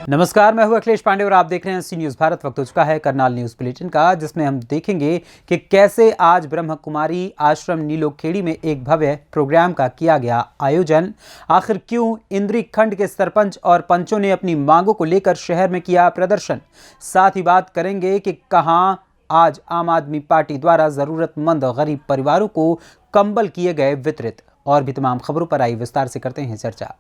नमस्कार, मैं हूं अखिलेश पांडे और आप देख रहे हैं सी न्यूज भारत। वक्त हो चुका है करनाल न्यूज बुलेटिन का, जिसमें हम देखेंगे कि कैसे आज ब्रह्म कुमारी आश्रम नीलोखेड़ी में एक भव्य प्रोग्राम का किया गया आयोजन। आखिर क्यों इंद्री खंड के सरपंच और पंचों ने अपनी मांगों को लेकर शहर में किया प्रदर्शन। साथ ही बात करेंगे कि कहां आज आम आदमी पार्टी द्वारा जरूरतमंद गरीब परिवारों को कंबल किए गए वितरित। और भी तमाम खबरों पर आई विस्तार से करते हैं चर्चा।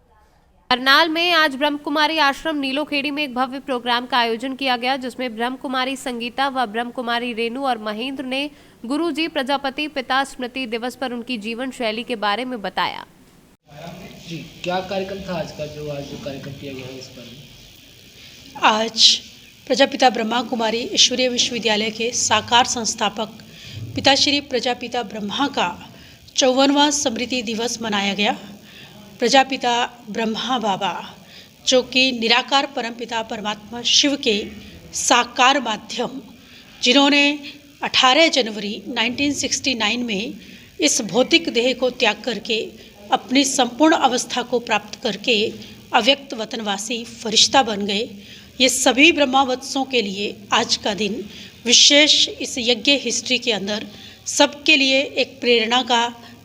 करनाल में आज ब्रह्म कुमारी आश्रम नीलोखेड़ी में एक भव्य प्रोग्राम का आयोजन किया गया, जिसमें ब्रह्म कुमारी संगीता व ब्रह्म कुमारी रेणु और महेंद्र ने गुरुजी प्रजापति पिता स्मृति दिवस पर उनकी जीवन शैली के बारे में बताया। जी, क्या कार्यक्रम था आज का, जो कार्यक्रम किया गया है इस पर? आज प्रजापिता ब्रह्मा कुमारी ईश्वरीय विश्वविद्यालय के साकार संस्थापक पिताश्री प्रजापिता ब्रह्मा का 54वां स्मृति दिवस मनाया गया। प्रजापिता ब्रह्मा बाबा, जो कि निराकार परमपिता परमात्मा शिव के साकार माध्यम, जिन्होंने 18 जनवरी 1969 में इस भौतिक देह को त्याग करके अपनी संपूर्ण अवस्था को प्राप्त करके अव्यक्त वतनवासी फरिश्ता बन गए। ये सभी ब्रह्मावत्सों के लिए आज का दिन विशेष इस यज्ञ हिस्ट्री के अंदर सबके लिए एक प्रेरणा का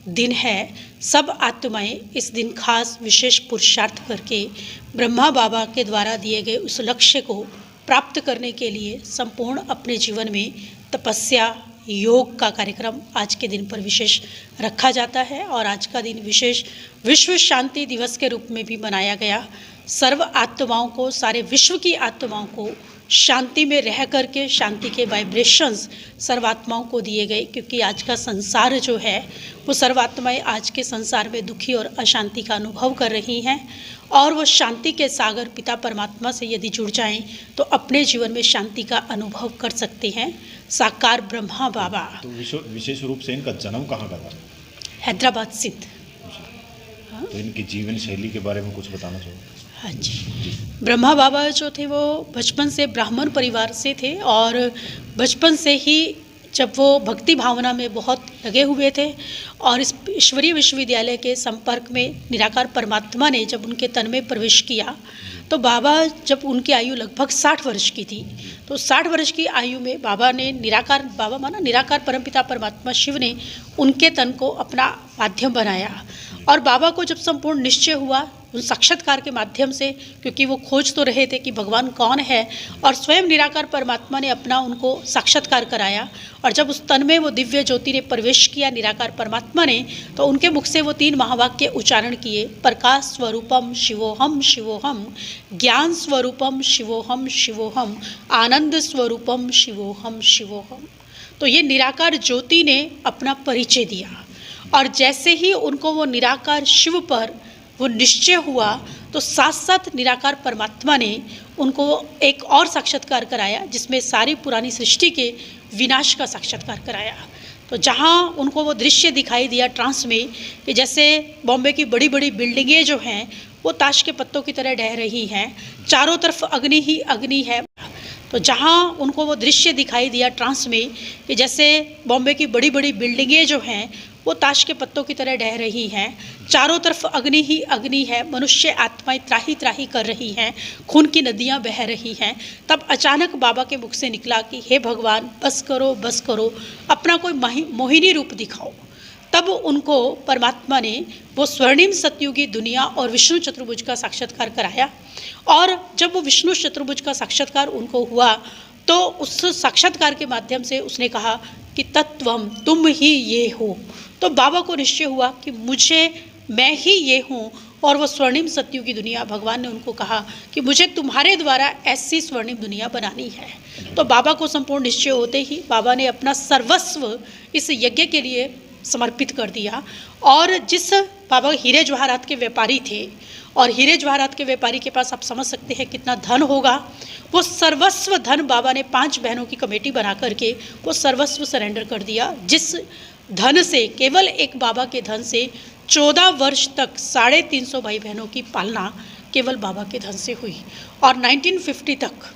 दिन है। सब आत्माएं इस दिन खास विशेष पुरुषार्थ करके ब्रह्मा बाबा के द्वारा दिए गए उस लक्ष्य को प्राप्त करने के लिए संपूर्ण अपने जीवन में तपस्या योग का कार्यक्रम आज के दिन पर विशेष रखा जाता है। और आज का दिन विशेष विश्व शांति दिवस के रूप में भी मनाया गया। सर्व आत्माओं को, सारे विश्व की आत्माओं को शांति में रह करके शांति के वाइब्रेशंस सर्वात्माओं को दिए गए, क्योंकि आज का संसार जो है वो सर्वात्माएं आज के संसार में दुखी और अशांति का अनुभव कर रही हैं। और वो शांति के सागर पिता परमात्मा से यदि जुड़ जाएं तो अपने जीवन में शांति का अनुभव कर सकते हैं। साकार ब्रह्मा बाबा। तो विशेष रूप से इनका जन्म कहाँ का था? हैदराबाद सिंध। तो इनकी जीवन शैली के बारे में कुछ बताना चाहिए। हाँ जी, ब्रह्मा बाबा जो थे वो बचपन से ब्राह्मण परिवार से थे और बचपन से ही जब वो भक्ति भावना में बहुत लगे हुए थे और इस ईश्वरीय विश्वविद्यालय के संपर्क में निराकार परमात्मा ने जब उनके तन में प्रवेश किया तो बाबा, जब उनकी आयु लगभग 60 वर्ष की थी, तो 60 वर्ष की आयु में बाबा ने बाबा माना निराकार परमपिता परमात्मा शिव ने उनके तन को अपना माध्यम बनाया। और बाबा को जब संपूर्ण निश्चय हुआ उन साक्षात्कार के माध्यम से, क्योंकि वो खोज तो रहे थे कि भगवान कौन है, और स्वयं निराकार परमात्मा ने अपना उनको साक्षात्कार कराया। और जब उस तन में वो दिव्य ज्योति ने प्रवेश किया निराकार परमात्मा ने, तो उनके मुख से वो 3 महावाक्य उच्चारण किए। प्रकाश स्वरूपम शिवोहम शिवोहम, ज्ञान स्वरूपम शिवोहम शिवोहम, आनंद स्वरूपम शिवोहम शिवोहम। तो ये निराकार ज्योति ने अपना परिचय दिया। और जैसे ही उनको वो निराकार शिव पर वो निश्चय हुआ तो साथ साथ निराकार परमात्मा ने उनको एक और साक्षात्कार कराया, जिसमें सारी पुरानी सृष्टि के विनाश का साक्षात्कार कराया। तो जहाँ उनको वो दृश्य दिखाई दिया ट्रांस में कि जैसे बॉम्बे की बड़ी बड़ी बिल्डिंगें जो हैं वो ताश के पत्तों की तरह ढह रही हैं, चारों तरफ अग्नि ही अग्नि है। तो जहाँ उनको वो दृश्य दिखाई दिया ट्रांस में कि जैसे बॉम्बे की बड़ी बड़ी बिल्डिंगें जो हैं वो ताश के पत्तों की तरह ढह रही हैं, चारों तरफ अग्नि ही अग्नि है, मनुष्य आत्माएं त्राही त्राही कर रही हैं, खून की नदियां बह रही हैं। तब अचानक बाबा के मुख से निकला कि हे भगवान, बस करो, अपना कोई मोहिनी रूप दिखाओ। तब उनको परमात्मा ने वो स्वर्णिम सतयुगी दुनिया और विष्णु चतुर्भुज का साक्षात्कार कराया। और जब वो विष्णु चतुर्भुज का साक्षात्कार उनको हुआ तो उस साक्षात्कार के माध्यम से उसने कहा कि तत्वम, तुम ही ये हो। तो बाबा को निश्चय हुआ कि मैं ही ये हूँ। और वो स्वर्णिम सतयुगी दुनिया, भगवान ने उनको कहा कि मुझे तुम्हारे द्वारा ऐसी स्वर्णिम दुनिया बनानी है। तो बाबा को संपूर्ण निश्चय होते ही बाबा ने अपना सर्वस्व इस यज्ञ के लिए समर्पित कर दिया। और जिस बाबा हीरे जवाहरात के व्यापारी थे, और हीरे जवाहरात के व्यापारी के पास आप समझ सकते हैं कितना धन होगा, वो सर्वस्व धन बाबा ने 5 बहनों की कमेटी बना करके वो सर्वस्व सरेंडर कर दिया। जिस धन से, केवल एक बाबा के धन से 14 वर्ष तक 350 भाई बहनों की पालना केवल बाबा के धन से हुई। और 1950 तक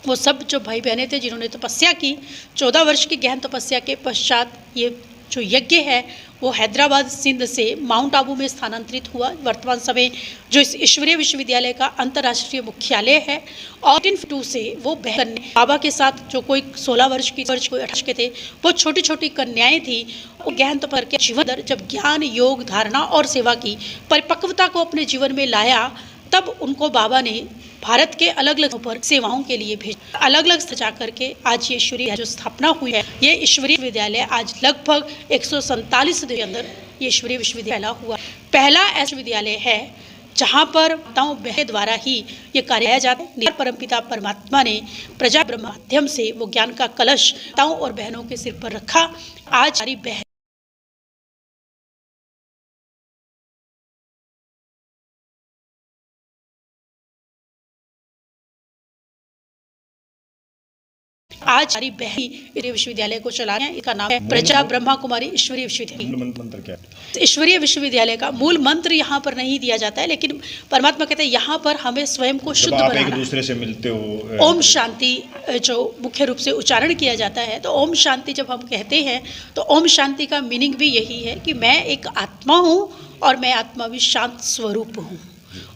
वो सब जो भाई बहनें थे जिन्होंने तपस्या की, 14 वर्ष की गहन तपस्या के पश्चात ये जो यज्ञ है वो हैदराबाद सिंध से माउंट आबू में स्थानांतरित हुआ। वर्तमान समय जो इस ईश्वरीय विश्वविद्यालय का अंतर्राष्ट्रीय मुख्यालय है, और 1852 से वो बाबा के साथ जो कोई 16 वर्ष कोई 18 के थे, वो छोटी छोटी कन्याएं थी। वो ज्ञान पर के जीवन जब ज्ञान, योग, धारणा और सेवा की परिपक्वता को अपने जीवन में लाया, तब उनको बाबा ने भारत के अलग अलग पर सेवाओं के लिए भेजा। अलग अलग सजा करके आज ये ईश्वरीय जो स्थापना हुई है, ये ईश्वरीय विद्यालय आज लगभग 147 के अंदर ये ईश्वरीय विश्वविद्यालय हुआ। पहला ऐसा विद्यालय है जहाँ पर माताओं बहन द्वारा ही ये कार्य किया जाता है। परमपिता परमात्मा ने प्रजा ब्रह्म माध्यम से वो ज्ञान का कलश माताओं और बहनों के सिर पर रखा। आज हमारी बहन हमारी बहन ईश्वरीय विश्वविद्यालय को चला रहे हैं। इसका नाम है प्रजा ब्रह्मा कुमारी ईश्वरीय विश्वविद्यालय। मंत्र क्या है? ईश्वरीय विश्वविद्यालय का मूल मंत्र यहाँ पर नहीं दिया जाता है, लेकिन परमात्मा कहते हैं यहाँ पर हमें स्वयं को शुद्ध आप बनाना। एक दूसरे से मिलते हो, ओम शांति जो मुख्य रूप से उच्चारण किया जाता है, तो ओम शांति जब हम कहते हैं तो ओम शांति का मीनिंग भी यही है कि मैं एक आत्मा हूँ और मैं आत्मा भी शांत स्वरूप हूँ।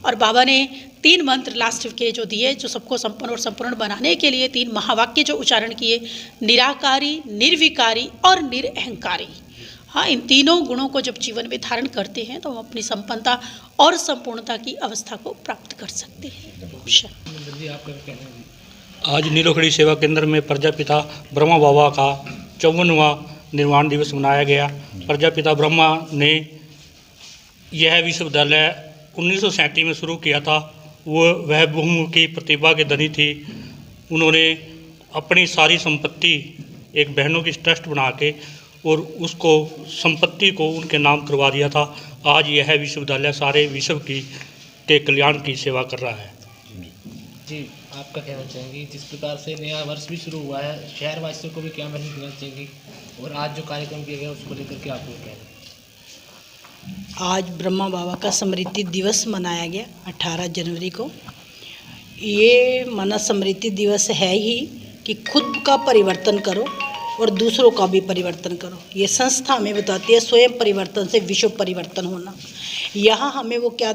और बाबा ने 3 मंत्र लास्ट के जो दिए, जो सबको संपन्न और संपूर्ण बनाने के लिए 3 महावाक्य जो उच्चारण किए, निराकारी, निर्विकारी और निरअहंकारी। हाँ, इन तीनों गुणों को जब जीवन में धारण करते हैं तो हम अपनी संपन्नता और संपूर्णता की अवस्था को प्राप्त कर सकते हैं। आज नीलोखेड़ी सेवा केंद्र में प्रजापिता ब्रह्मा बाबा का 54वां निर्वाण दिवस मनाया गया। प्रजापिता ब्रह्मा ने यह विश्वविद्यालय 1937 में शुरू किया था। वह बहुमुखी प्रतिभा के धनी थी। उन्होंने अपनी सारी संपत्ति एक बहनों की ट्रस्ट बना के और उसको संपत्ति को उनके नाम करवा दिया था। आज यह विश्वविद्यालय सारे विश्व के कल्याण की सेवा कर रहा है। जी, आपका कहना चाहेंगे जिस प्रकार से नया वर्ष भी शुरू हुआ है, शहरवासियों को भी क्या मैसेज देना चाहेंगे, और आज जो कार्यक्रम किया गया उसको लेकर के आपको कहना? आज ब्रह्मा बाबा का स्मृति दिवस मनाया गया 18 जनवरी को। ये माना स्मृति दिवस है ही कि खुद का परिवर्तन करो और दूसरों का भी परिवर्तन करो। ये संस्था हमें बताती है स्वयं परिवर्तन से विश्व परिवर्तन होना। यहाँ हमें वो क्या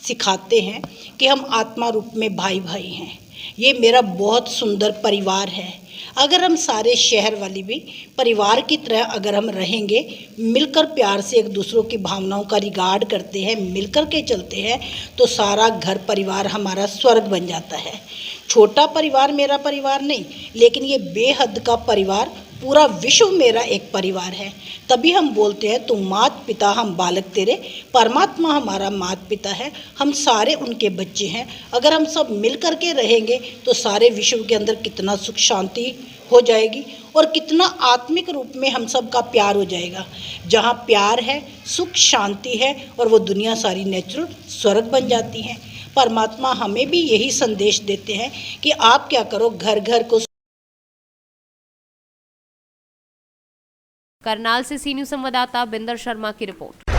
सिखाते हैं कि हम आत्मा रूप में भाई भाई हैं। ये मेरा बहुत सुंदर परिवार है। अगर हम सारे शहर वाली भी परिवार की तरह अगर हम रहेंगे, मिलकर प्यार से एक दूसरों की भावनाओं का रिगार्ड करते हैं, मिलकर के चलते हैं, तो सारा घर परिवार हमारा स्वर्ग बन जाता है। छोटा परिवार मेरा परिवार नहीं, लेकिन ये बेहद का परिवार, पूरा विश्व मेरा एक परिवार है। तभी हम बोलते हैं तुम मात पिता हम बालक तेरे, परमात्मा हमारा मात पिता है, हम सारे उनके बच्चे हैं। अगर हम सब मिल कर के रहेंगे तो सारे विश्व के अंदर कितना सुख शांति हो जाएगी और कितना आत्मिक रूप में हम सब का प्यार हो जाएगा। जहाँ प्यार है, सुख शांति है, और वो दुनिया सारी नेचुरल स्वर्ग बन जाती है। परमात्मा हमें भी यही संदेश देते हैं कि आप क्या करो, घर घर को। करनाल से सी न्यूज संवाददाता बिंदर शर्मा की रिपोर्ट।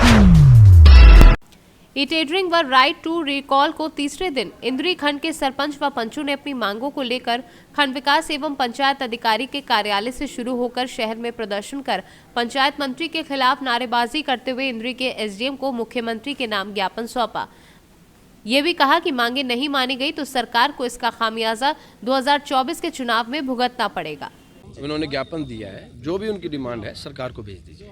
ई-टेंडरिंग व राइट टू रिकॉल को तीसरे दिन इंद्री खंड के सरपंच व पंचों ने अपनी मांगों को लेकर खंड विकास एवं पंचायत अधिकारी के कार्यालय से शुरू होकर शहर में प्रदर्शन कर पंचायत मंत्री के खिलाफ नारेबाजी करते हुए इंद्री के एसडीएम को मुख्यमंत्री के नाम ज्ञापन सौंपा। ये भी कहा कि मांगे नहीं मानी गई तो सरकार को इसका खामियाजा 2024 के चुनाव में भुगतना पड़ेगा। उन्होंने ज्ञापन दिया है, जो भी उनकी डिमांड है सरकार को भेज दीजिए।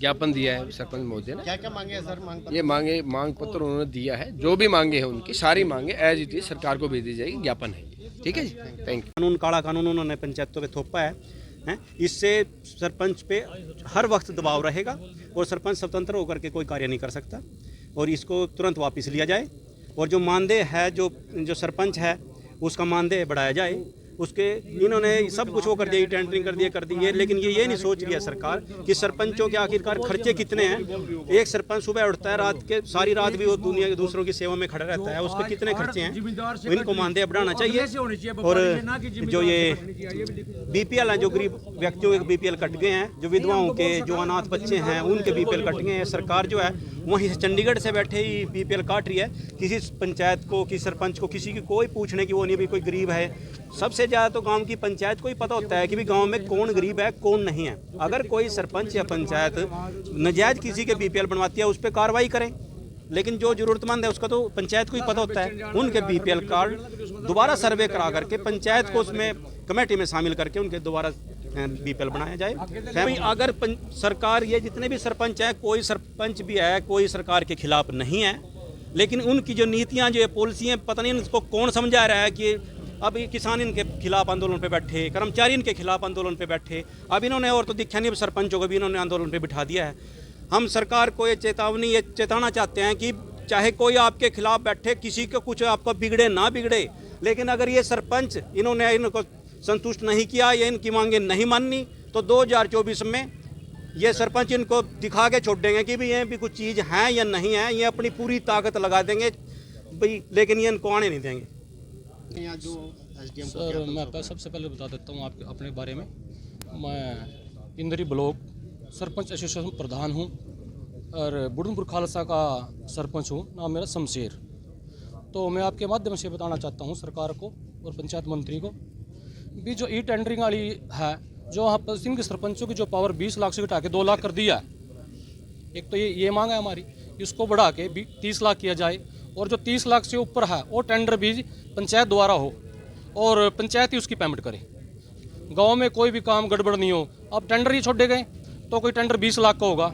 ज्ञापन दिया है सरपंच महोदय ने। क्या मांगे है सर? ये मांग पत्र उन्होंने दिया है, जो भी मांगे हैं उनकी सारी मांगे एज इट इज सरकार को भेज दी जाएगी। ज्ञापन है ये, ठीक है जी, थैंक यू। कानून, काला कानून उन्होंने पंचायतों पे थोपा है। इससे सरपंच पे हर वक्त दबाव रहेगा और सरपंच स्वतंत्र होकर के कोई कार्य नहीं कर सकता, और इसको तुरंत वापस लिया जाए। और जो मानदेय है, जो सरपंच है उसका मानदेय बढ़ाया जाए। उसके इन्होंने सब कुछ वो कर दिया, टेंडरिंग कर दी है, लेकिन ये नहीं सोच रही है सरकार कि सरपंचों के आखिरकार खर्चे कितने हैं। एक सरपंच सुबह उठता है, रात के सारी रात भी वो दुनिया के दूसरों की सेवा में खड़ा रहता है, उसके कितने खर्चे हैं, इनको मानदेय बढ़ाना चाहिए। और जो ये बीपीएल हैं, जो गरीब व्यक्तियों के बीपीएल कट गए हैं, जो विधवाओं के, जो अनाथ बच्चे हैं उनके बीपीएल कट गए हैं, सरकार जो है वहीं चंडीगढ़ से बैठे ही बीपीएल काट रही है। किसी पंचायत को, किसी सरपंच को, किसी की कोई पूछने की वो नहीं भी कोई गरीब है। सबसे ज़्यादा तो गांव की पंचायत को ही पता होता है कि भी गांव में कौन गरीब है कौन नहीं है। अगर कोई सरपंच या पंचायत नाजायज़ किसी के बीपीएल बनवाती है उस पर कार्रवाई करें, लेकिन जो ज़रूरतमंद है उसका तो पंचायत को ही पता होता है। उनके बीपीएल कार्ड दोबारा सर्वे करा करके पंचायत को उसमें कमेटी में शामिल करके उनके दोबारा बीपीएल बनाया जाए। अगर सरकार, ये जितने भी सरपंच हैं, कोई सरपंच भी है कोई सरकार के खिलाफ नहीं है, लेकिन उनकी जो नीतियां जो पॉलिसी हैं पता नहीं उनको कौन समझा रहा है कि अब किसान इनके खिलाफ आंदोलन पे बैठे, कर्मचारी इनके खिलाफ आंदोलन पे बैठे। अब इन्होंने और तो दिखा नहीं, सरपंचों को भी इन्होंने आंदोलन पे बिठा दिया है। हम सरकार को ये चेताना चाहते हैं कि चाहे कोई आपके खिलाफ बैठे, किसी को कुछ आपको बिगड़े ना बिगड़े, लेकिन अगर ये सरपंच इनको संतुष्ट नहीं किया या इनकी मांगें नहीं माननी तो 2024 में ये सरपंच इनको दिखा के छोड़ देंगे कि भी ये भी कुछ चीज़ है या नहीं है। ये अपनी पूरी ताकत लगा देंगे भाई, लेकिन ये इनको आने नहीं देंगे। सर मैं सबसे पहले बता देता हूँ आपके अपने बारे में। मैं इंदरी ब्लॉक सरपंच एसोसिएशन प्रधान हूँ और बुढ़नपुर खालसा का सरपंच हूँ। नाम मेरा शमशेर। तो मैं आपके माध्यम से बताना चाहता हूँ सरकार को और पंचायत मंत्री को भी, जो ई टेंडरिंग वाली है, जो वहाँ पर सिंह के सरपंचों की जो पावर 20 लाख से घटा के 2 लाख कर दिया है। एक तो ये मांग है हमारी, इसको बढ़ा के 30 लाख किया जाए, और जो 30 लाख से ऊपर है वो टेंडर भी पंचायत द्वारा हो और पंचायत ही उसकी पेमेंट करे। गांव में कोई भी काम गड़बड़ नहीं हो। अब टेंडर ही छोड़े गए तो कोई टेंडर 20 लाख का होगा,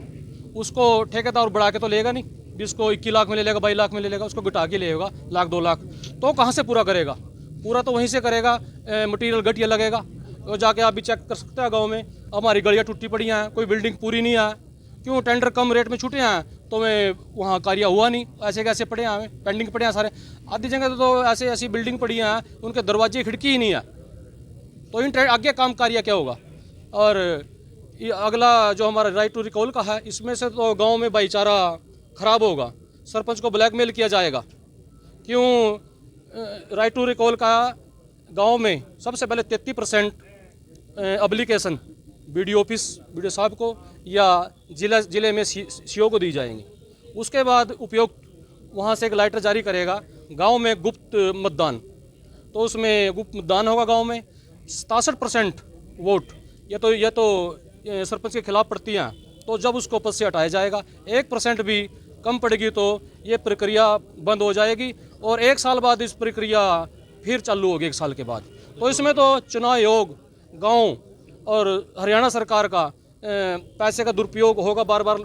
उसको ठेकेदार बढ़ा के तो लेगा नहीं, 20 को 21 लाख में ले लेगा, 22 लाख में ले लेगा, उसको घटा के लेगा लाख 2 लाख, तो कहाँ से पूरा करेगा? पूरा तो वहीं से करेगा, मटेरियल घटिया लगेगा। तो जाके आप भी चेक कर सकते हैं, गाँव में हमारी गलियाँ टूटी पड़ी हैं, कोई बिल्डिंग पूरी नहीं है। क्यों? टेंडर कम रेट में छूटे हैं तो मैं वहाँ कार्य हुआ नहीं, ऐसे कैसे पड़े हैं, पेंडिंग पड़े हैं सारे। आधी जगह तो ऐसी बिल्डिंग पड़ी हैं उनके दरवाजे खिड़की ही नहीं है, तो इन आगे काम कार्य क्या होगा? और ये अगला जो हमारा राइट टू रिकॉल का है, इसमें से तो गांव में भाईचारा खराब होगा, सरपंच को ब्लैकमेल किया जाएगा। क्यों? राइट टू रिकॉल का गांव में सबसे पहले 33% एप्लीकेशन बीडीओ ऑफिस, बीडीओ साहब को या जिले में सीओ को दी जाएंगी। उसके बाद उपयुक्त वहाँ से एक लेटर जारी करेगा गांव में गुप्त मतदान, तो उसमें गुप्त मतदान होगा गांव में। 67% वोट ये तो सरपंच के खिलाफ पड़ती हैं, तो जब उसको पद से हटाया जाएगा, 1% भी कम पड़ेगी तो ये प्रक्रिया बंद हो जाएगी, और 1 साल बाद इस प्रक्रिया फिर चालू होगी 1 साल के बाद। तो इसमें तो चुनाव आयोग, गाँव और हरियाणा सरकार का पैसे का दुरुपयोग होगा। बार बार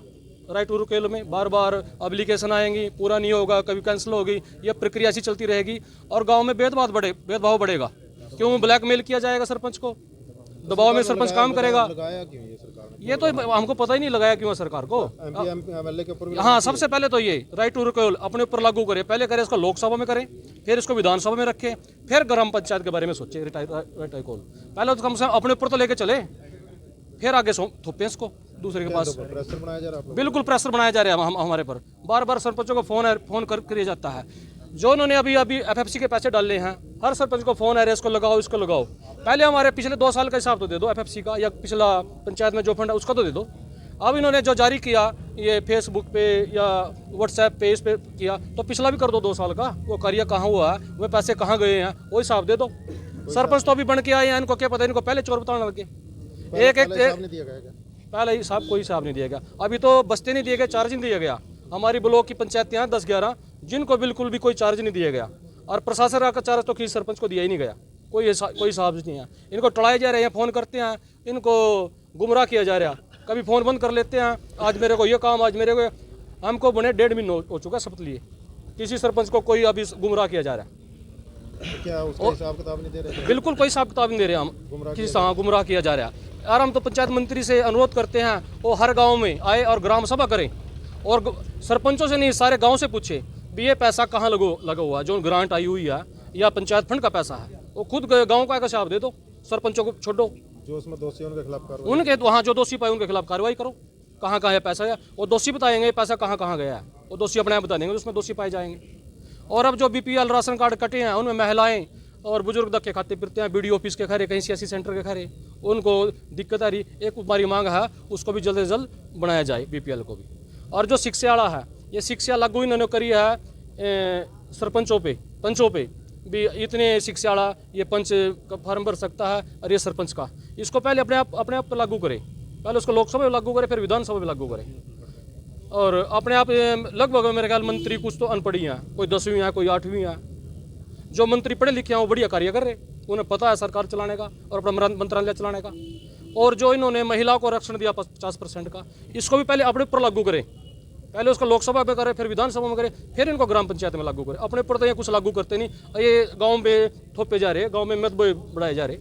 राइट टू रिकॉल में बार बार एप्लीकेशन आएंगी, पूरा नहीं होगा, कभी कैंसिल होगी, ये प्रक्रिया ऐसी चलती रहेगी और गांव में भेदभाव बढ़ेगा। क्यों? ब्लैकमेल किया जाएगा सरपंच को, दबाव में सरपंच काम करेगा। ये तो हमको पता ही नहीं लगाया क्यों है सरकार को। हाँ, सबसे पहले तो ये राइट टू रिकॉल अपने ऊपर लागू करे, पहले करें इसको लोकसभा में करें, फिर इसको विधानसभा में रखें, फिर ग्राम पंचायत के बारे में सोचे राइट रिकॉल। पहले तो कम से कम अपने ऊपर तो लेके चले, फिर आगे थोपे इसको दूसरे के पास। प्रेशर बनाया जा रहा है, बिल्कुल प्रेशर बनाया जा रहा है हमारे पर। बार बार सरपंचों को फोन कर जाता है। जो उन्होंने अभी एफएफसी के पैसे डाले हैं, हर सरपंच को फोन आ रहा है, इसको लगाओ इसको लगाओ। पहले हमारे पिछले 2 साल का हिसाब तो दे दो एफएफसी का, या पिछला पंचायत में जो फंड है उसका तो दे दो। अब इन्होंने जो जारी किया ये फेसबुक पे या व्हाट्सएप पे, इस पे किया, तो पिछला भी कर दो 2 साल का, वो कार्य कहाँ हुआ है, वो पैसे कहाँ गए हैं, वो हिसाब दे दो। सरपंच तो अभी बन के आए हैं, इनको क्या पता, इनको पहले चोर बताने लगे। पहले हिसाब कोई हिसाब नहीं दिया गया। अभी तो बस्ते नहीं दिए गए, चार्ज नहीं दिया गया। हमारी ब्लॉक की पंचायतें हैं 10-11 जिनको बिल्कुल भी कोई चार्ज नहीं दिया गया, और प्रशासन का चार्ज तो किसी सरपंच को दिया ही नहीं गया। कोई हिसाब नहीं है। इनको टड़ाए जा रहे हैं, फ़ोन करते हैं, इनको गुमराह किया जा रहा है। कभी फ़ोन बंद कर लेते हैं, आज मेरे को ये काम, आज मेरे को, हमको बने 1.5 महीना हो चुका शपथ लिए, किसी सरपंच को कोई अभी गुमराह किया जा रहा है। क्या उसका हिसाब किताब नहीं दे रहे? बिल्कुल कोई हिसाब किताब नहीं दे रहे हम, किसी गुमराह किया जा रहा है। यार हम तो पंचायत मंत्री से अनुरोध करते हैं वो हर गांव में आए और ग्राम सभा करें, और सरपंचों से नहीं सारे गांव से पूछे भी ये पैसा कहाँ लगा हुआ है, जो ग्रांट आई हुई है या पंचायत फंड का पैसा है, वो खुद गांव का हिसाब दे दो, सरपंचों को छोड़ो। जो उसमें दोषी उनके खिलाफ कार्रवाई, उनके वहाँ जो दोषी पाए उनके खिलाफ कार्रवाई करो। कहाँ है पैसा है, वो दोषी बताएंगे पैसा कहाँ गया है, वो दोषी अपने आप बता देंगे, उसमें दोषी पाए जाएंगे। और अब जो बीपीएल राशन कार्ड कटे हैं उनमें महिलाएं और बुजुर्ग धक्के खाते फिरते हैं, बीडीओ ऑफिस के खरे, कहीं सीएससी सेंटर के खरे, उनको दिक्कत आ रही। एक हमारी मांग है उसको भी जल्द से जल्द बनाया जाए, बीपीएल को भी। और जो शिक्षा वाला है, ये शिक्षा लागू इन्होंने करी है सरपंचों पे, पंचों पे, भी इतने शिक्षा वाला ये पंच का फॉर्म भर सकता है और ये सरपंच का, इसको पहले अपने आप पर लागू करें। पहले उसको लोकसभा में लागू करें, फिर विधानसभा में लागू करें। और अपने आप लगभग मेरे ख्याल मंत्री कुछ तो अनपढ़ ही हैं, कोई 10वीं है, कोई 8वीं है। जो मंत्री पढ़े लिखे हैं वो बढ़िया कार्य कर रहे, उन्हें पता है सरकार चलाने का और अपना मंत्रालय चलाने का। और जो इन्होंने महिलाओं को आरक्षण दिया 50% का, इसको भी पहले अपने ऊपर लागू करें। पहले उसको लोकसभा में करें, फिर विधानसभा में करें, फिर इनको ग्राम पंचायत में लागू करें। अपने ऊपर तो ये कुछ लागू करते नहीं, ये गाँव में थोपे जा रहे हैं, गाँव में मत बढ़ाए जा रहे।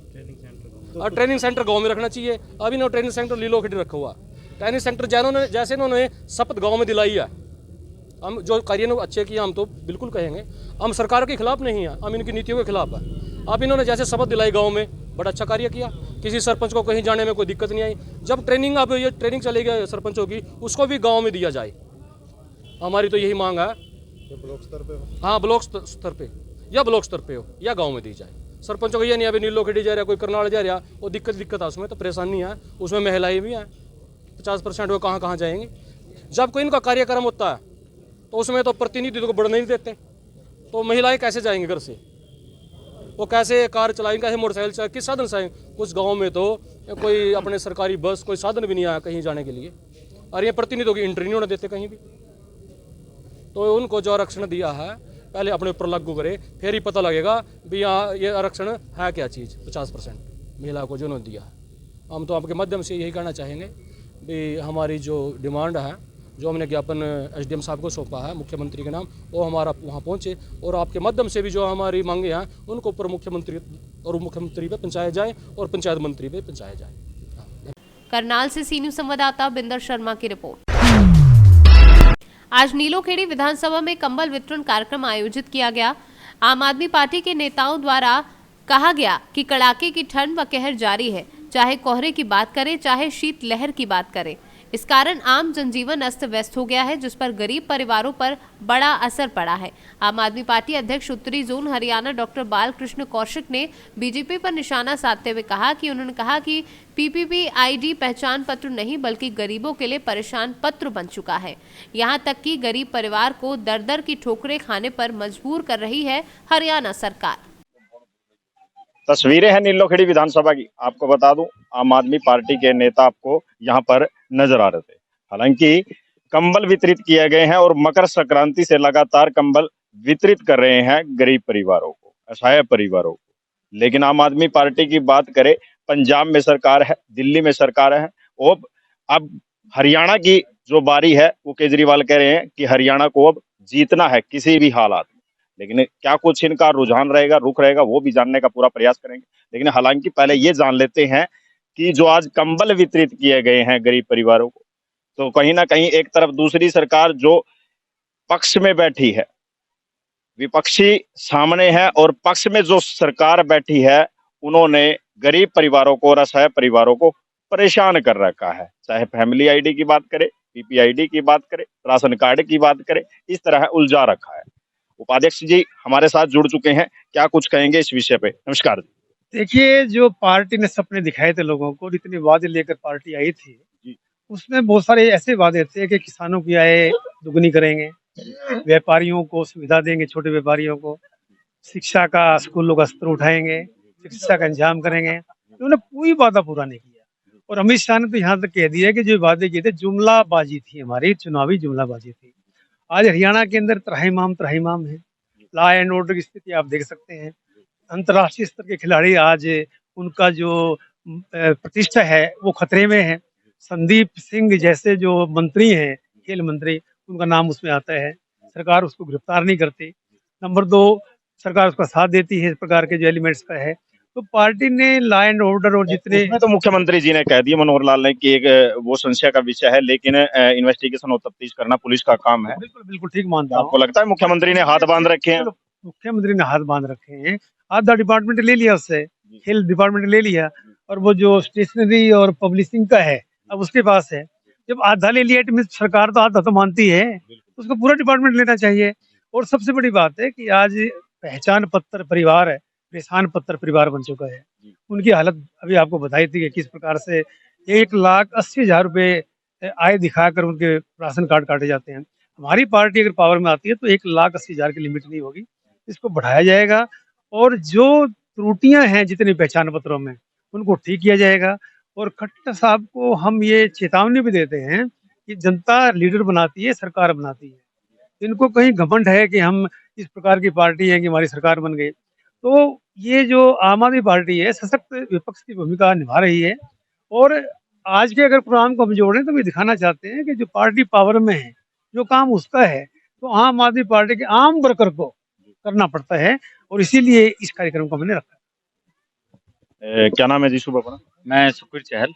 और ट्रेनिंग सेंटर गाँव में रखना चाहिए। अभी इन्होंने ट्रेनिंग सेंटर लीलोखेड़ी रखा हुआ। ट्रेनिंग सेंटर जैसे इन्होंने शपथ गाँव में दिलाई है, हम जो कार्य अच्छे किए हम तो बिल्कुल कहेंगे, हम सरकार के खिलाफ नहीं है, हम इनकी नीतियों के खिलाफ है। अब इन्होंने जैसे शपथ दिलाई गाँव में, बड़ा अच्छा कार्य किया, किसी सरपंच को कहीं जाने में कोई दिक्कत नहीं आई। जब ट्रेनिंग अब ये ट्रेनिंग चलेगी सरपंचों की, उसको भी गाँव में दिया जाए, हमारी तो यही मांग है। ब्लॉक स्तर पे हो? हाँ, ब्लॉक स्तर पे या ब्लॉक स्तर पे हो या गाँव में दी जाए। सरपंचों को ये नहीं अभी नीलोखेड़ी जा रहा, कोई करनाल जा रहा, वो दिक्कत है उसमें, तो परेशानी है उसमें। महिलाएं भी हैं 50%, वो कहाँ जाएंगी। जब कोई इनका कार्यक्रम होता है तो उसमें तो प्रतिनिधि को बढ़ने नहीं देते, तो महिलाएं कैसे जाएंगी घर से, वो कैसे कार चलाएंगे, कैसे मोटरसाइकिल चलाएंगे, किस साधन से आएंगे। कुछ गाँव में तो कोई अपने सरकारी बस, कोई साधन भी नहीं आया कहीं जाने के लिए, और ये प्रतिनिधियों की एंट्री नहीं होने देते कहीं भी। तो उनको जो आरक्षण दिया है पहले अपने ऊपर लागू करे, फिर ही पता लगेगा भी यहाँ ये आरक्षण है क्या चीज़। 50% महिला को जो उन्होंने दिया है, हम तो आपके माध्यम से यही कहना चाहेंगे भी हमारी जो डिमांड है, जो हमने ज्ञापन SDM साहब को सौंपा है मुख्यमंत्री के नाम, वो हमारा वहाँ पहुँचे, और आपके माध्यम से भी जो हमारी मांगे हैं उनको ऊपर मुख्यमंत्री और उप मुख्यमंत्री पे पहुँचाया जाए और पंचायत मंत्री पे पहुँचाया जाए। करनाल से सी न्यूज़ संवाददाता बिंदर शर्मा की रिपोर्ट। आज नीलोखेड़ी विधानसभा में कंबल वितरण कार्यक्रम आयोजित किया गया। आम आदमी पार्टी के नेताओं द्वारा कहा गया कि कड़ाके की ठंड व कहर जारी है, चाहे कोहरे की बात करें, चाहे शीत लहर की बात करें। इस कारण आम जनजीवन अस्त व्यस्त हो गया है, जिस पर गरीब परिवारों पर बड़ा असर पड़ा है। आम आदमी पार्टी अध्यक्ष उत्तरी जोन हरियाणा डॉक्टर बालकृष्ण कौशिक ने बीजेपी पर निशाना साधते हुए कहा कि PPP-ID पहचान पत्र नहीं बल्कि गरीबों के लिए परेशान पत्र बन चुका है। यहां तक कि गरीब परिवार को दर दर की ठोकरें खाने पर मजबूर कर रही है हरियाणा सरकार। तस्वीरें हैं नीलोखेड़ी विधानसभा की। आपको बता दूं, आम आदमी पार्टी के नेता आपको यहाँ पर नजर आ रहे थे। हालांकि कंबल वितरित किए गए हैं और मकर संक्रांति से लगातार कंबल वितरित कर रहे हैं गरीब परिवारों को, असहाय परिवारों को। लेकिन आम आदमी पार्टी की बात करें, पंजाब में सरकार है, दिल्ली में सरकार है, और अब हरियाणा की जो बारी है वो केजरीवाल कह रहे हैं कि हरियाणा को अब जीतना है किसी भी हालात में। लेकिन क्या कुछ इनका रुझान रहेगा, रुख रहेगा, वो भी जानने का पूरा प्रयास करेंगे। लेकिन हालांकि पहले ये जान लेते हैं कि जो आज कंबल वितरित किए गए हैं गरीब परिवारों को, तो कहीं ना कहीं एक तरफ दूसरी सरकार जो पक्ष में बैठी है, विपक्षी सामने है, और पक्ष में जो सरकार बैठी है उन्होंने गरीब परिवारों को और असहाय परिवारों को परेशान कर रखा है। चाहे फैमिली ID की बात करें, PPID की बात करें, राशन कार्ड की बात करें, इस तरह उलझा रखा है। उपाध्यक्ष जी हमारे साथ जुड़ चुके हैं, क्या कुछ कहेंगे इस विषय पे? नमस्कार। देखिए, जो पार्टी ने सपने दिखाए थे लोगों को, इतने वादे लेकर पार्टी आई थी, उसमें बहुत सारे ऐसे वादे थे कि किसानों की आय दुगनी करेंगे, व्यापारियों को सुविधा देंगे, छोटे व्यापारियों को, शिक्षा का, स्कूलों का स्तर उठाएंगे, शिक्षा का इंतजाम करेंगे। उन्होंने कोई वादा पूरा नहीं किया। और अमित शाह ने तो यहाँ तक कह दिया कि जो वादे किए थे जुमलाबाजी थी, हमारी चुनावी जुमलाबाजी थी। आज हरियाणा के अंदर त्राहिमाम है। लॉ एंड ऑर्डर की स्थिति आप देख सकते हैं। अंतर्राष्ट्रीय स्तर के खिलाड़ी आज उनका जो प्रतिष्ठा है वो खतरे में है। संदीप सिंह जैसे जो मंत्री हैं, खेल मंत्री, उनका नाम उसमें आता है। सरकार उसको गिरफ्तार नहीं करती। नंबर 2, सरकार उसका साथ देती है। इस प्रकार के जो एलिमेंट्स का है, तो पार्टी ने लॉ एंड ऑर्डर और जितने तो मुख्यमंत्री जी ने कह दिया, मनोहर लाल ने, कि एक वो संशय का विषय है, लेकिन इन्वेस्टिगेशन और तफ्तीश करना पुलिस का काम है। बिल्कुल ठीक मानता हूं। आपको लगता है मुख्यमंत्री ने हाथ बांध रखे हैं? मुख्यमंत्री ने हाथ बांध रखे हैं। आधा डिपार्टमेंट ले लिया उससे, खेल डिपार्टमेंट ले लिया, और वो जो स्टेशनरी और पब्लिशिंग का है अब उसके पास है। जब आधा ले लिया तो सरकार तो आधा तो मानती है, उसको पूरा डिपार्टमेंट लेना चाहिए। और सबसे बड़ी बात है कि आज पहचान पत्र परिवार है, पहचान पत्र परिवार बन चुका है। उनकी हालत अभी आपको बताई थी कि किस प्रकार से 1,80,000 रुपए आय दिखाकर उनके राशन कार्ड काटे जाते हैं। हमारी पार्टी अगर पावर में आती है तो 1,80,000 की लिमिट नहीं होगी, इसको बढ़ाया जाएगा। और जो त्रुटियां हैं जितनी पहचान पत्रों में उनको ठीक किया जाएगा। और खट्टर साहब को हम ये चेतावनी भी देते हैं कि जनता लीडर बनाती है, सरकार बनाती है। इनको कहीं घमंड है कि हम इस प्रकार की पार्टी है कि हमारी सरकार बन गई। तो ये जो आम आदमी पार्टी है सशक्त विपक्ष की भूमिका निभा रही है। और आज के अगर प्रोग्राम को हम जोड़ें तो भी दिखाना चाहते हैं कि जो पार्टी पावर में है, जो काम उसका है, तो आम आदमी पार्टी के आम वर्कर को करना पड़ता है। और इसीलिए इस कार्यक्रम को हमने रखा। क्या नाम है जी शुभ अपना? मैं सुखबीर चहल,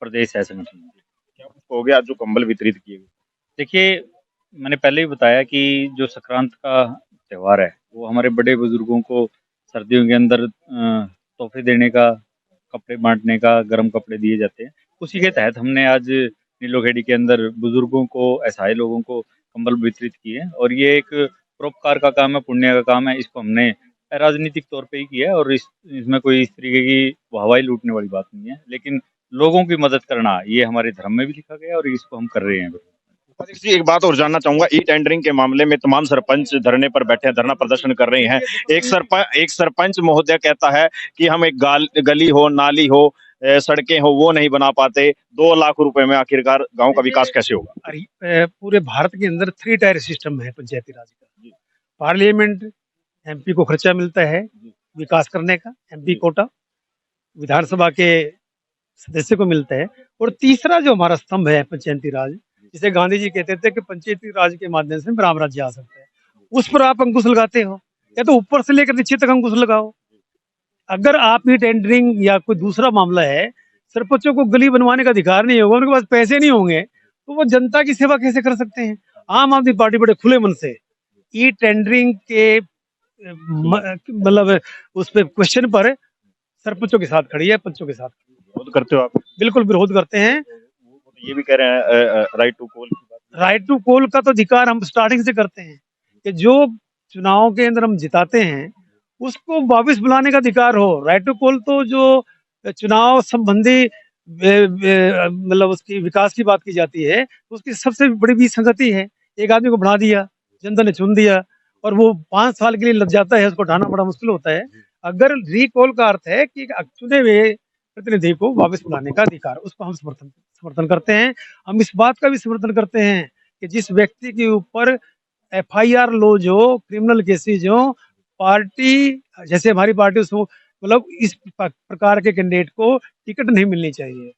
प्रदेश है संगठन। क्या कुछ कहोगे आज जो कंबल वितरित किए गए? देखिए, मैंने पहले ही बताया कि जो संक्रांत का त्यौहार है वो हमारे बड़े बुजुर्गों को सर्दियों के अंदर तोहफे देने का, कपड़े बांटने का, गर्म कपड़े दिए जाते हैं। उसी के तहत हमने आज नीलोखेड़ी के अंदर बुजुर्गों को, असहाय लोगों को कंबल वितरित किए हैं। और ये एक परोपकार का काम है, पुण्य का काम है। इसको हमने राजनीतिक तौर पे ही किया है और इसमें कोई इस तरीके की वाहवाही लूटने वाली बात नहीं है। लेकिन लोगों की मदद करना ये हमारे धर्म में भी लिखा गया है और इसको हम कर रहे हैं। उपाध्यक्ष जी, एक बात और जानना चाहूंगा, ई टेंडरिंग के मामले में तमाम सरपंच धरने पर बैठे हैं, धरना प्रदर्शन कर रहे हैं। एक सरपंच महोदय कहता है कि हम एक गली हो, नाली हो, सड़कें हो, वो नहीं बना पाते। 2 लाख रुपए में आखिरकार गांव का विकास कैसे होगा? पूरे भारत के अंदर 3 टायर सिस्टम है पंचायती राज का। पार्लियामेंट, एमपी को खर्चा मिलता है विकास करने का, एमपी कोटा, विधानसभा के सदस्य को मिलता है। और तीसरा जो हमारा स्तंभ है पंचायती राज, जिसे गांधी जी कहते थे कि पंचायती राज के माध्यम से ग्राम राज्य आ सकता है, उस पर आप अंकुश लगाते हो, या तो ऊपर से लेकर नीचे तक अंकुश लगाओ। अगर आप ये टेंडरिंग या कोई दूसरा मामला है, सरपंचों को गली बनवाने का अधिकार नहीं होगा, उनके पास पैसे नहीं होंगे, तो वो जनता की सेवा कैसे कर सकते हैं? आम आदमी पार्टी बड़े खुले मन से ई टेंडरिंग के मतलब उस पे क्वेश्चन पर सरपंचों के साथ खड़ी है, पंचों के साथ। विरोध करते हो आप? बिल्कुल विरोध करते हैं। ये भी कह रहे हैं राइट टू कॉल की बात। राइट टू कॉल का तो अधिकार हम स्टार्टिंग से करते हैं कि जो चुनाव के अंदर हम जिताते हैं उसको वापस बुलाने का अधिकार हो। राइट टू कॉल तो जो चुनाव संबंधी मतलब उसकी विकास की बात की जाती है, तो उसकी सबसे बड़ी विसंगति है। एक आदमी को बढ़ा दिया, जनता ने चुन दिया और वो 5 साल के लिए लग जाता है, उसको हटाना बड़ा मुश्किल होता है। अगर रिकॉल का अर्थ है कि चुने हुए प्रतिनिधि को वापस बुलाने का अधिकार, उसको हम समर्थन करते हैं। हम इस बात का भी समर्थन करते हैं कि जिस व्यक्ति के ऊपर FIR लॉज हो, क्रिमिनल केसेज हो, पार्टी जैसे हमारी पार्टी उसको मतलब इस प्रकार के कैंडिडेट को टिकट नहीं मिलनी चाहिए।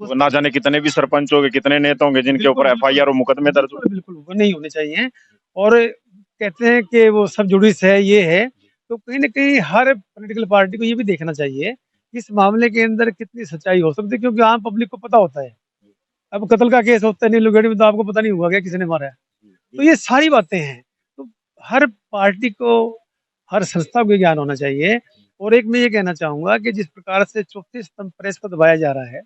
वो ना जाने कितने भी सरपंच होंगे, कितने नेता होंगे जिनके ऊपर FIR और मुकदमे दर्ज हो। बिल्कुल वो नहीं होने चाहिए। और कहते हैं कि वो सब जुडिस है, ये है, तो कहीं ना कहीं हर पॉलिटिकल पार्टी को ये भी देखना चाहिए इस मामले के अंदर कितनी सच्चाई हो सकती है, क्योंकि आम पब्लिक को पता होता है। अब कत्ल का केस होता है नीलोखेड़ी में, तो आपको पता नहीं हुआ क्या किसने मारा है। तो ये सारी बातें हैं, तो हर पार्टी को, हर संस्था को ज्ञान होना चाहिए। और एक मैं ये कहना चाहूंगा कि जिस प्रकार से चौथे स्तंभ प्रेस को दबाया जा रहा है,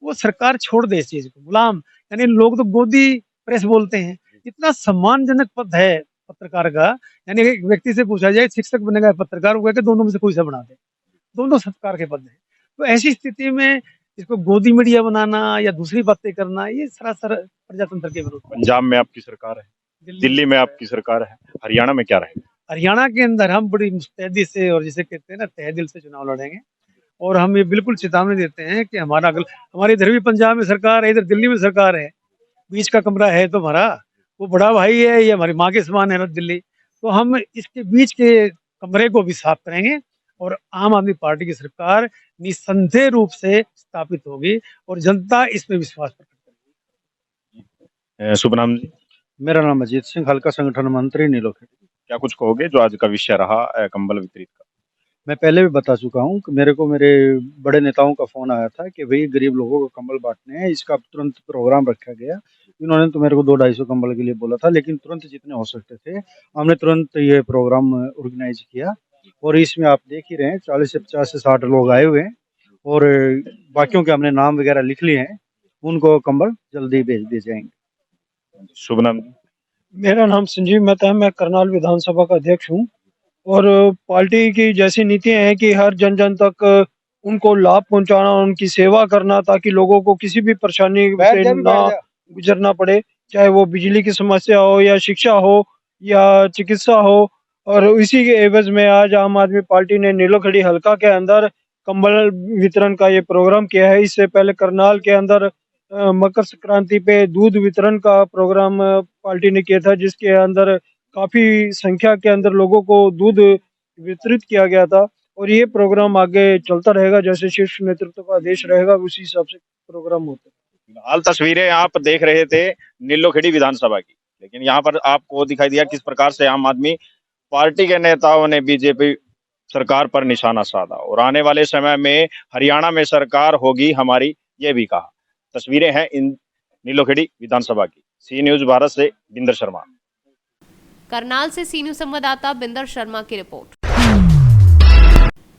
वो सरकार छोड़ दे इस चीज को। गुलाम यानी लोग तो गोदी प्रेस बोलते हैं। इतना सम्मानजनक पद है पत्रकार का, यानी एक व्यक्ति से पूछा जाए शिक्षक बनेगा पत्रकार, वो कहते दोनों में से कोई सा बना दे, दोनों सरकार के पद हैं। तो ऐसी स्थिति में इसको गोदी मीडिया बनाना या दूसरी बातें करना, ये सरासर प्रजातंत्र के विरुद्ध। पंजाब में आपकी सरकार है, दिल्ली में आपकी सरकार है, हरियाणा में क्या रहेगा? हरियाणा के अंदर हम बड़ी मुस्तैदी से और जिसे कहते हैं ना तहे दिल से चुनाव लड़ेंगे। और हम ये बिल्कुल चेतावनी देते हैं कि हमारे इधर भी पंजाब में सरकार है, इधर दिल्ली में सरकार है, बीच का कमरा है तो हमारा वो बड़ा भाई है, ये हमारी माँ के समान है ना दिल्ली। तो हम इसके बीच के कमरे को भी साफ करेंगे और आम आदमी पार्टी की सरकार निसंदेह रूप से स्थापित होगी और जनता इसमें विश्वास प्रकट करेगी। शुभ नाम जी? मेरा नाम अजीत सिंह, हल्का संगठन मंत्री नीलोखेड़ी। क्या कुछ कहोगे जो आज का विषय रहा कंबल वितरित का? मैं पहले भी बता चुका हूं कि मेरे को मेरे बड़े नेताओं का फोन आया था कि भाई गरीब लोगों को कंबल बांटने हैं, इसका तुरंत प्रोग्राम रखा गया। इन्होंने तो मेरे को 200-250 कंबल के लिए बोला था, लेकिन तुरंत जितने हो सकते थे हमने तुरंत ये प्रोग्राम ऑर्गेनाइज किया। और इसमें आप देख ही रहे हैं 40 से 50 से 60 लोग आए हुए हैं और बाकियों के हमने नाम वगैरह लिख लिए हैं, उनको कंबल जल्दी भेज दिए जाएंगे। शुभ नाम? मेरा नाम संजीव मेहता है, मैं करनाल विधानसभा का अध्यक्ष हूँ। और पार्टी की जैसी नीतियां हैं कि हर जन जन तक उनको लाभ पहुंचाना, उनकी सेवा करना, ताकि लोगों को किसी भी परेशानी से ना गुजरना पड़े, चाहे वो बिजली की समस्या हो या शिक्षा हो या चिकित्सा हो और इसी के एवज में आज आम आदमी पार्टी ने नीलोखेड़ी हलका के अंदर कंबल वितरण का ये प्रोग्राम किया है। इससे पहले करनाल के अंदर मकर संक्रांति पे दूध वितरण का प्रोग्राम पार्टी ने किया था, जिसके अंदर काफी संख्या के अंदर लोगों को दूध वितरित किया गया था। और ये प्रोग्राम आगे चलता रहेगा, जैसे शीर्ष नेतृत्व का आदेश रहेगा उसी हिसाब से प्रोग्राम होता है। फिलहाल तस्वीरें आप देख रहे थे नीलोखेड़ी विधानसभा की, लेकिन यहाँ पर आपको दिखाई दिया किस प्रकार से आम आदमी पार्टी के नेताओं ने बीजेपी सरकार पर निशाना साधा और आने वाले समय में हरियाणा में सरकार होगी हमारी, ये भी कहा। तस्वीरें हैं इन नीलोखेड़ी विधानसभा की। सी न्यूज भारत से बिंदर शर्मा। करनाल से सी न्यूज संवाददाता बिंदर शर्मा की रिपोर्ट।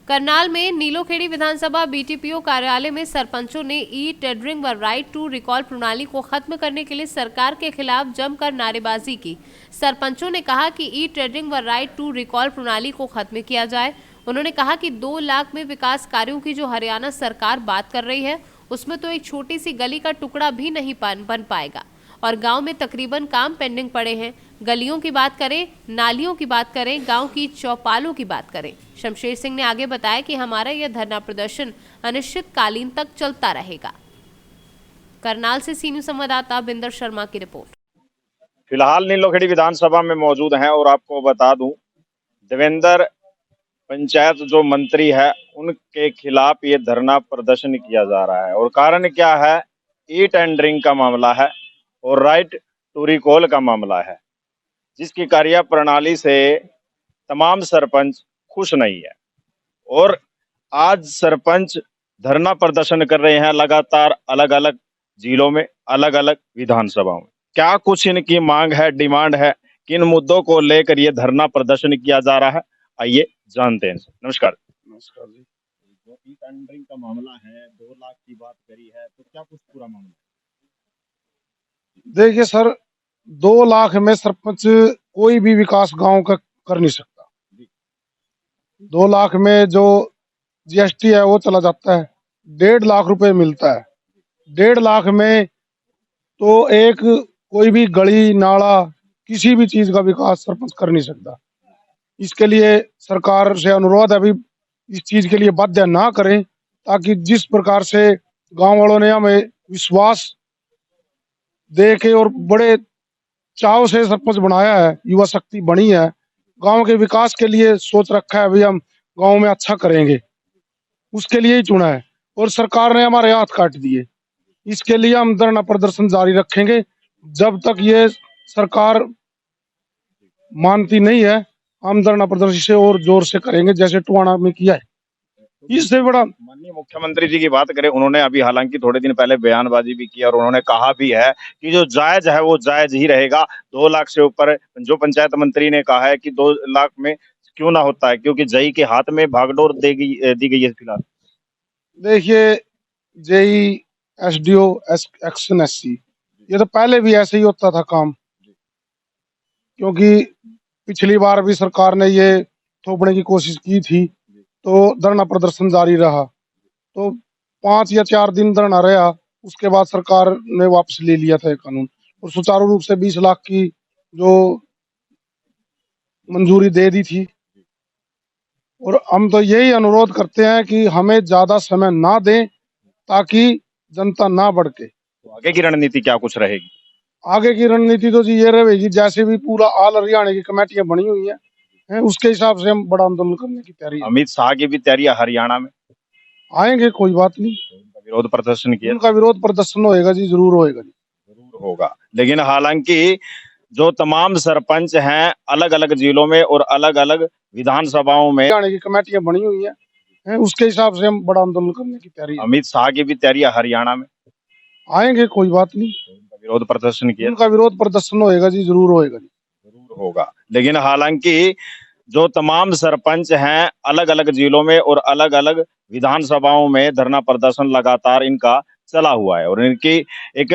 करनाल में नीलोखेड़ी विधानसभा बीटीपीओ कार्यालय में सरपंचों ने ई टेंडरिंग व राइट टू रिकॉल प्रणाली को खत्म करने के लिए सरकार के खिलाफ जमकर नारेबाजी की। सरपंचों ने कहा कि ई टेंडरिंग व राइट टू रिकॉल प्रणाली को खत्म किया जाए। उन्होंने कहा कि 2 लाख में विकास कार्यों की जो हरियाणा सरकार बात कर रही है, उसमें तो एक छोटी सी गली का टुकड़ा भी नहीं बन पाएगा और गांव में तकरीबन काम पेंडिंग पड़े हैं। गलियों की बात करें, नालियों की बात करें, गांव की चौपालों की बात करें। शमशेर सिंह ने आगे बताया कि हमारा यह धरना प्रदर्शन अनिश्चितकालीन तक चलता रहेगा। करनाल से सी न्यूज संवाददाता बिंदर शर्मा की रिपोर्ट। फिलहाल नीलोखेड़ी विधानसभा में मौजूद हैं और आपको बता दूं, देवेंद्र पंचायत जो मंत्री है उनके खिलाफ ये धरना प्रदर्शन किया जा रहा है और कारण क्या है, ई टेंडरिंग का मामला है और राइट टू रिकॉल का मामला है, जिसकी कार्य प्रणाली से तमाम सरपंच खुश नहीं है। और आज सरपंच धरना प्रदर्शन कर रहे हैं लगातार अलग अलग जिलों में, अलग अलग विधानसभाओं में। क्या कुछ इनकी मांग है, डिमांड है, किन मुद्दों को लेकर ये धरना प्रदर्शन किया जा रहा है, आइए जानते हैं। नमस्कार। नमस्कार जी। जो ई टेंडरिंग का मामला है, 2 लाख की बात करी है, तो क्या कुछ पूरा मामला? देखिए सर, 2 लाख में सरपंच कोई भी विकास गांव का कर नहीं सकता। 2 लाख में जो जीएसटी है वो चला जाता है, 1.5 लाख रुपए मिलता है। 1.5 लाख में तो एक कोई भी गली नाला किसी भी चीज का विकास सरपंच कर नहीं सकता। इसके लिए सरकार से अनुरोध है, अभी इस चीज के लिए बाध्य ना करें, ताकि जिस प्रकार से गांव वालों ने हमें विश्वास दे के और बड़े चाव से सरपंच बनाया है, युवा शक्ति बनी है, गांव के विकास के लिए सोच रखा है, भाई हम गांव में अच्छा करेंगे, उसके लिए ही चुना है और सरकार ने हमारे हाथ काट दिए। इसके लिए हम धरना प्रदर्शन जारी रखेंगे जब तक ये सरकार मानती नहीं है। हम धरना प्रदर्शन से और जोर से करेंगे, जैसे टुहाना में किया है। इससे बड़ा माननीय मुख्यमंत्री जी की बात करें, उन्होंने अभी हालांकि थोड़े दिन पहले बयानबाजी भी की और उन्होंने कहा भी है कि जो जायज है वो जायज ही रहेगा। 2 लाख से ऊपर जो पंचायत मंत्री ने कहा है कि 2 लाख में क्यों ना होता है, क्योंकि जई के हाथ में भागडोर दी गई है फिलहाल। देखिए, जेई, एसडीओ, एक्शन एससी, ये तो पहले भी ऐसे ही होता था काम, क्योंकि पिछली बार भी सरकार ने ये थोपने की कोशिश की थी, तो धरना प्रदर्शन जारी रहा। तो 5 या 4 दिन धरना रहा, उसके बाद सरकार ने वापस ले लिया था ये कानून और सुचारू रूप से 20 लाख की जो मंजूरी दे दी थी। और हम तो यही अनुरोध करते हैं कि हमें ज्यादा समय ना दें, ताकि जनता ना भड़के। तो आगे की रणनीति क्या कुछ रहेगी? आगे की रणनीति तो जी ये रहेगी, जैसे भी पूरा ऑल हरियाणा की कमेटियां बनी हुई हैं, उसके हिसाब से हम बड़ा आंदोलन करने की तैयारी है। अमित शाह की भी तैयारी है हरियाणा में, आएंगे, कोई बात नहीं। विरोध प्रदर्शन किया, उनका विरोध प्रदर्शन होएगा जी, जरूर होएगा जी, जरूर होगा। लेकिन हालांकि जो तमाम सरपंच हैं अलग अलग जिलों में और अलग अलग विधानसभाओं में हरियाणा की कमेटियां बनी हुई हैं, उसके हिसाब से हम बड़ा आंदोलन करने की तैयारी है। अमित शाह की भी तैयारी है हरियाणा में, आएंगे, कोई बात नहीं। विरोध प्रदर्शन किया, उनका विरोध प्रदर्शन होएगा जी, जरूर होएगा जी, जरूर होगा। लेकिन हालांकि जो तमाम सरपंच हैं अलग अलग जिलों में और अलग अलग विधानसभाओं में धरना प्रदर्शन लगातार इनका चला हुआ है। और इनकी एक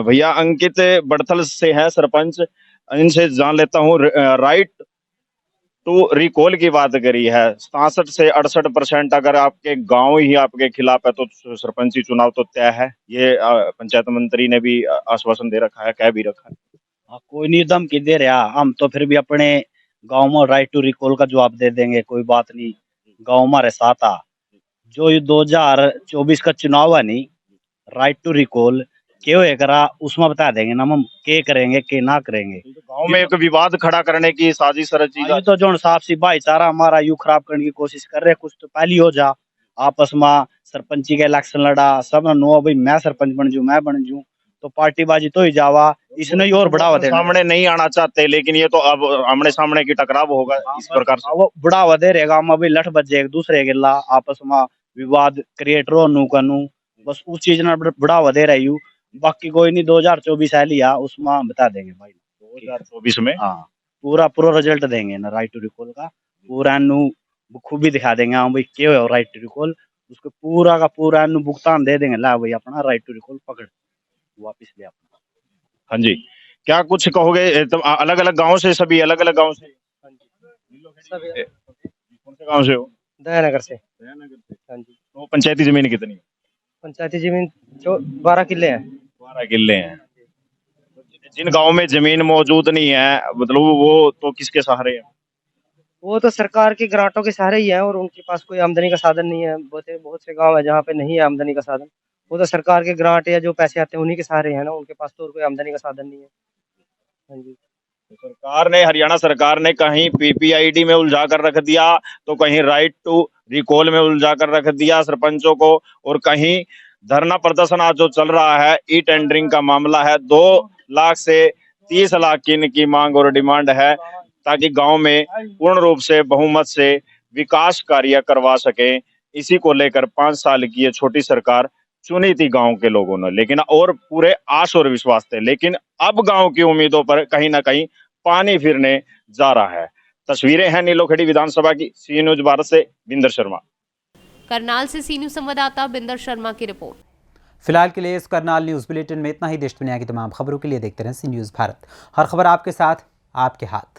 भैया अंकित बड़थल से है सरपंच, इनसे जान लेता हूँ। राइट टू रिकॉल की बात करी है, 67 से 68% अगर आपके गांव ही आपके खिलाफ है तो सरपंची चुनाव तो तय है, ये पंचायत मंत्री ने भी आश्वासन दे रखा है, कह भी रखा है। कोई नहीं धमकी दे रहा, हम तो फिर भी अपने गांव में राइट टू रिकॉल का जवाब दे देंगे, कोई बात नहीं, गांव हमारे साथ आ। जो ये 2024 का चुनाव है नहीं, राइट टू रिकॉल क्यों है करा, उसमें बता देंगे ना हम के करेंगे के ना करेंगे। गांव में एक विवाद खड़ा करने की साजिश रची ये तो जो साफ सी भाईचारा हमारा यू खराब करने की कोशिश कर रहे, कुछ तो पहली हो जा। आपस में सरपंची का इलेक्शन लड़ा, सब ने नो भाई मैं सरपंच बन जू, मैं बन जू, तो पार्टीबाजी तो ही जावा, इसने ही और बढ़ावा देना। सामने नहीं आना चाहते, लेकिन ये तो अब आमने सामने की टकराव होगा इस प्रकार से। वो बढ़ावा दे रहेगा, हम अभी लठ बजे एक दूसरे के ला आपस में विवाद क्रिएट रो नू कनू, बस उस चीज ने बढ़ावा दे रही हूँ। बाकी कोई नहीं, 2024 है लिया उसमें बता देंगे भाई 2024 में। हाँ पूरा रिजल्ट देंगे ना राइट टू रिकॉल का, पूरा नु खूबी दिखा देंगे। हाँ भाई क्या है राइट टू रिकॉल, उसको पूरा का पूरा नु भुगतान दे देंगे, ला भाई अपना राइट टू रिकॉल पकड़ वापिस ले अपना। हाँ जी, क्या कुछ कहोगे? तुम अलग अलग गाँव से, सभी अलग अलग गाँव से? कौन से गाँव से हो? दयानगर से। हाँ जी। तो पंचायती जमीन कितनी? पंचायती जमीन 12 किले हैं। 12 किले हैं। जिन गाँव में जमीन मौजूद नहीं है, मतलब वो तो किसके सहारे है? वो तो सरकार के ग्रांटों के सहारे ही है, और उनके पास कोई आमदनी का साधन नहीं है। बहुत से गांव है जहाँ पे नहीं है आमदनी का साधन, वो तो सरकार के ग्रांट या जो पैसे आते हैं उन्हीं के सहारे है ना, उनके पास तो और कोई आमदनी का साधन नहीं है। हाँ जी। तो सरकार ने, हरियाणा सरकार ने कहीं पीपीआईडी में उलझा कर रख दिया, तो कहीं राइट टू रिकॉल में उलझा कर रख दिया सरपंचों को, और कहीं धरना प्रदर्शन आज जो चल रहा है ई टेंडरिंग का मामला है। 2 लाख से 30 लाख की इनकी मांग और डिमांड है, ताकि गांव में पूर्ण रूप से बहुमत से विकास कार्य करवा सके। इसी को लेकर 5 साल की ये छोटी सरकार चुनी थी गांव के लोगों ने, लेकिन और पूरे आस और विश्वास थे, लेकिन अब गांव की उम्मीदों पर कहीं ना कहीं पानी फिरने जा रहा है। तस्वीरें हैं नीलोखेड़ी विधानसभा की। सी न्यूज भारत से बिंदर शर्मा। करनाल से सी न्यूज संवाददाता बिंदर शर्मा की रिपोर्ट। फिलहाल के लिए इस करनाल न्यूज बुलेटिन में इतना ही। देश दुनिया की तमाम खबरों के लिए देखते रहें सी न्यूज भारत। हर खबर आपके साथ, आपके हाथ।